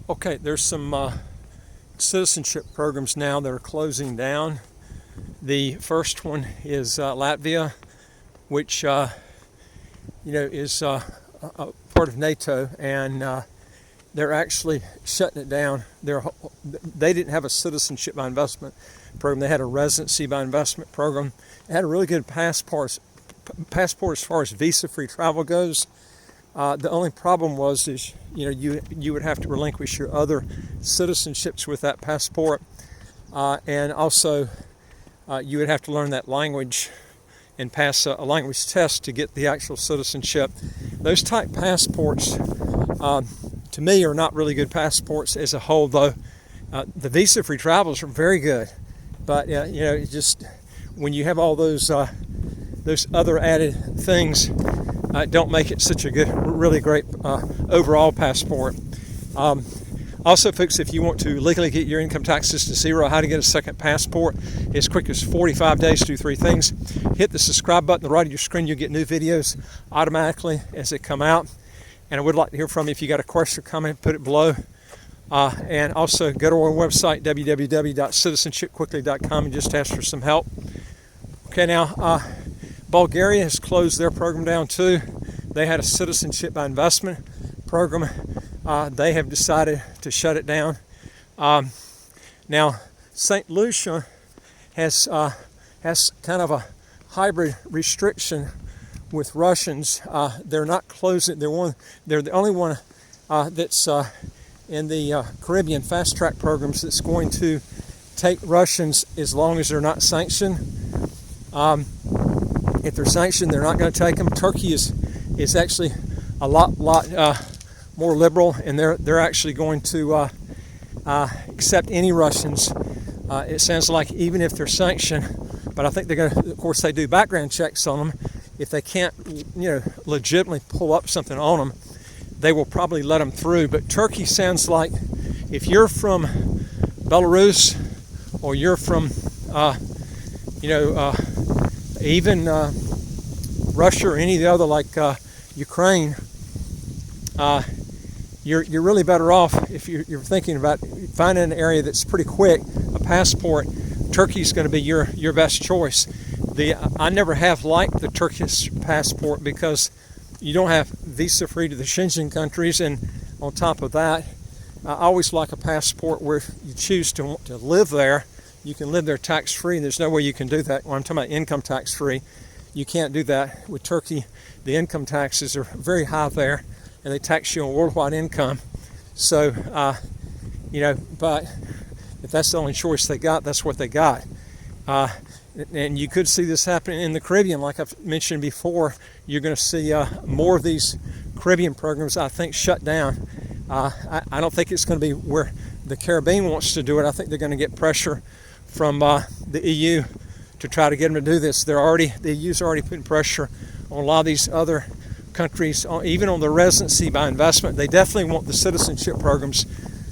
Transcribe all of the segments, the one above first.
Okay, there's some citizenship programs now that are closing down. The first one is Latvia, which is a part of NATO, and they're actually shutting it down. They didn't have a citizenship by investment program. They had a residency by investment program. It had a really good passport as far as visa-free travel goes. The only problem was you would have to relinquish your other citizenships with that passport, and also you would have to learn that language and pass a language test to get the actual citizenship. Those type passports, to me, are not really good passports as a whole, though. The visa-free travels are very good, but just when you have all those other added things, don't make it such a good, really great overall passport. Also, folks, if you want to legally get your income taxes to zero, how to get a second passport as quick as 45 days, do three things. Hit the subscribe button on the right of your screen. You'll get new videos automatically as they come out. And I would like to hear from you. If you got a question or comment, put it below. And also go to our website, www.citizenshipquickly.com, and just ask for some help. Okay, now, Bulgaria has closed their program down too. They had a citizenship by investment program. They have decided to shut it down. Now, St. Lucia has kind of a hybrid restriction with Russians. They're not closing. They're the only one that's in the Caribbean fast track programs that's going to take Russians as long as they're not sanctioned. If they're sanctioned, they're not going to take them. Turkey is actually a lot more liberal, and they're actually going to accept any Russians. It sounds like even if they're sanctioned, but I think they're going to. Of course, they do background checks on them. If they can't, legitimately pull up something on them, they will probably let them through. But Turkey sounds like if you're from Belarus or you're from, even Russia or any of the other, like Ukraine, you're really better off if you're thinking about finding an area that's pretty quick. A passport, Turkey's going to be your best choice. I never have liked the Turkish passport because you don't have visa free to the Schengen countries, and on top of that, I always like a passport where if you choose to live there, you can live there tax free. There's no way you can do that. When I'm talking about income tax free, you can't do that with Turkey. The income taxes are very high there, and they tax you on worldwide income. So, but if that's the only choice they got, that's what they got. And you could see this happening in the Caribbean. Like I've mentioned before, you're going to see more of these Caribbean programs, I think, shut down. I don't think it's going to be where the Caribbean wants to do it. I think they're going to get pressure from the EU to try to get them to do this. The EU's already putting pressure on a lot of these other countries, even on the residency by investment. They definitely want the citizenship programs,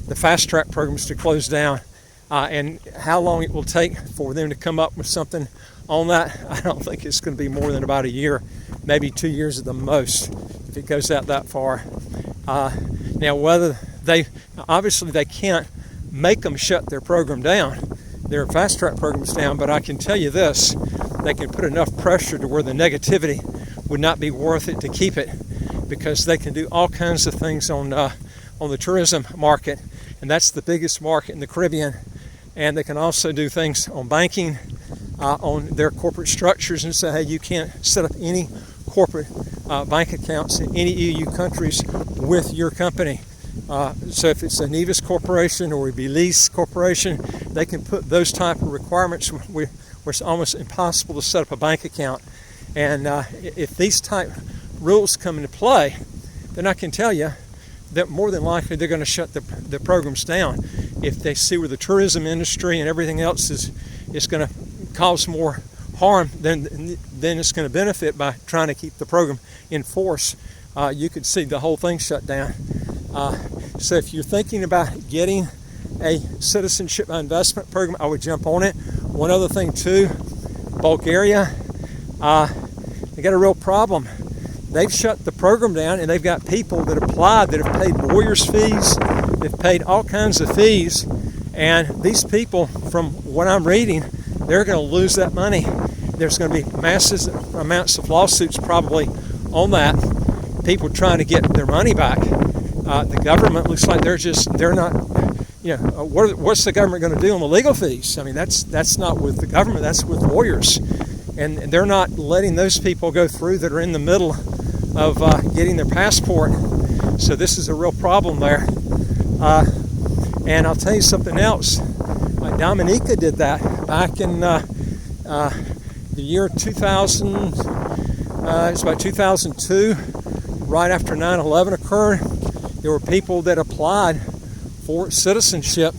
the fast track programs, to close down. And how long it will take for them to come up with something on that, I don't think it's going to be more than about a year, maybe 2 years at the most, if it goes out that far. Now, whether obviously they can't make them shut their program down, their fast track programs down, but I can tell you this, they can put enough pressure to where the negativity would not be worth it to keep it, because they can do all kinds of things on the tourism market, and that's the biggest market in the Caribbean. And they can also do things on banking, on their corporate structures, and say, hey, you can't set up any corporate bank accounts in any EU countries with your company. So if it's a Nevis Corporation or a Belize Corporation, they can put those type of requirements where it's almost impossible to set up a bank account. And if these type rules come into play, then I can tell you that more than likely they're going to shut the programs down. If they see where the tourism industry and everything else is going to cause more harm, then it's going to benefit by trying to keep the program in force. You could see the whole thing shut down. So if you're thinking about getting a citizenship investment program, I would jump on it. One other thing too, Bulgaria, they got a real problem. They've shut the program down, and they've got people that applied that have paid lawyers' fees, They've paid all kinds of fees, and these people, from what I'm reading, they're going to lose that money. There's going to be massive amounts of lawsuits probably on that. People trying to get their money back. The government looks like they're not. What's the government going to do on the legal fees? I mean, that's not with the government. That's with lawyers, and they're not letting those people go through that are in the middle of getting their passport. So this is a real problem there. And I'll tell you something else. Dominica did that back in the year 2000. It's about 2002, right after 9/11 occurred. There were people that applied for citizenship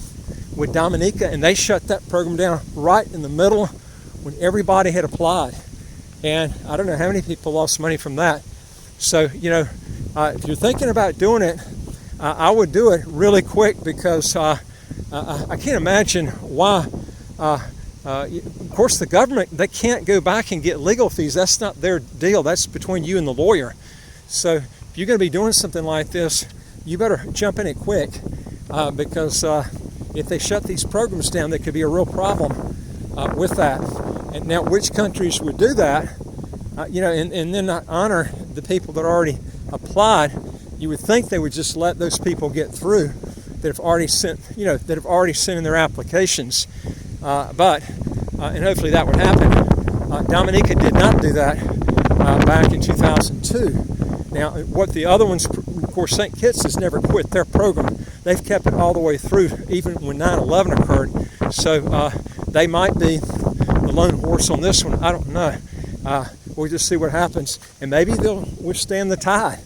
with Dominica, and they shut that program down right in the middle when everybody had applied. And I don't know how many people lost money from that. So, if you're thinking about doing it, I would do it really quick, because I can't imagine why. Of course, the government, they can't go back and get legal fees. That's not their deal. That's between you and the lawyer. So if you're going to be doing something like this, you better jump in it quick, because if they shut these programs down, there could be a real problem with that. And now, which countries would do that? And then not honor the people that already applied? You would think they would just let those people get through that have already sent, in their applications. And hopefully that would happen. Dominica did not do that back in 2002. Now, what the other ones, of course, St. Kitts has never quit their program. They've kept it all the way through, even when 9/11 occurred. So they might be the lone horse on this one. I don't know. We'll just see what happens, and maybe they'll withstand the tide.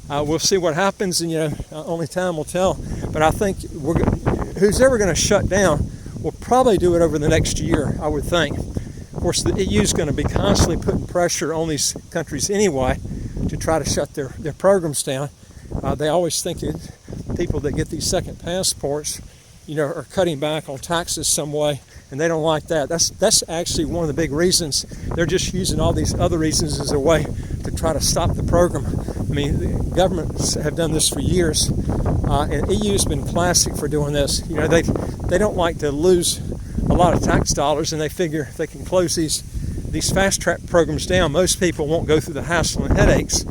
We'll see what happens, and only time will tell. But I think who's ever going to shut down will probably do it over the next year, I would think. Of course, the EU is going to be constantly putting pressure on these countries anyway to try to shut their programs down. They always think that people that get these second passports, are cutting back on taxes some way, and they don't like that. That's actually one of the big reasons. They're just using all these other reasons as a way to try to stop the program. I mean, the governments have done this for years, and EU's been classic for doing this. They don't like to lose a lot of tax dollars, and they figure if they can close these fast-track programs down, most people won't go through the hassle and headaches,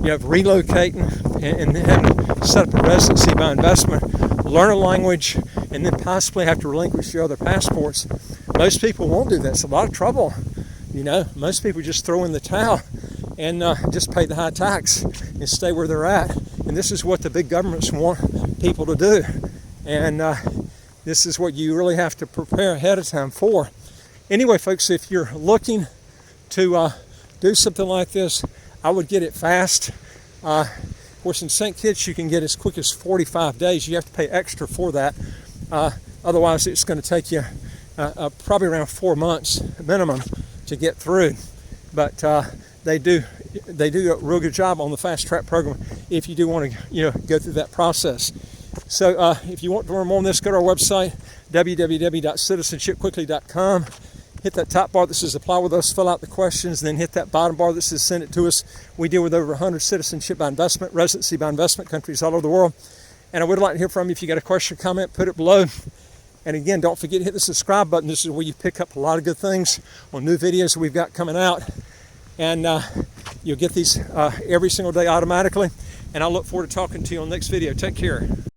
of relocating and having to set up a residency by investment, learn a language, and then possibly have to relinquish your other passports. Most people won't do that. It's a lot of trouble. Most people just throw in the towel and just pay the high tax and stay where they're at. And this is what the big governments want people to do. And this is what you really have to prepare ahead of time for. Anyway, folks, if you're looking to do something like this, I would get it fast. Of course, in St. Kitts, you can get as quick as 45 days. You have to pay extra for that. Otherwise, it's going to take you probably around 4 months minimum to get through. But they do a real good job on the fast track program if you do want to go through that process. So if you want to learn more on this, go to our website, www.citizenshipquickly.com. Hit that top bar that says apply with us, fill out the questions, and then hit that bottom bar that says send it to us. We deal with over 100 citizenship by investment, residency by investment countries all over the world. And I would like to hear from you. If you got a question or comment, put it below. And again, don't forget to hit the subscribe button. This is where you pick up a lot of good things on new videos we've got coming out. And you'll get these every single day automatically. And I look forward to talking to you on the next video. Take care.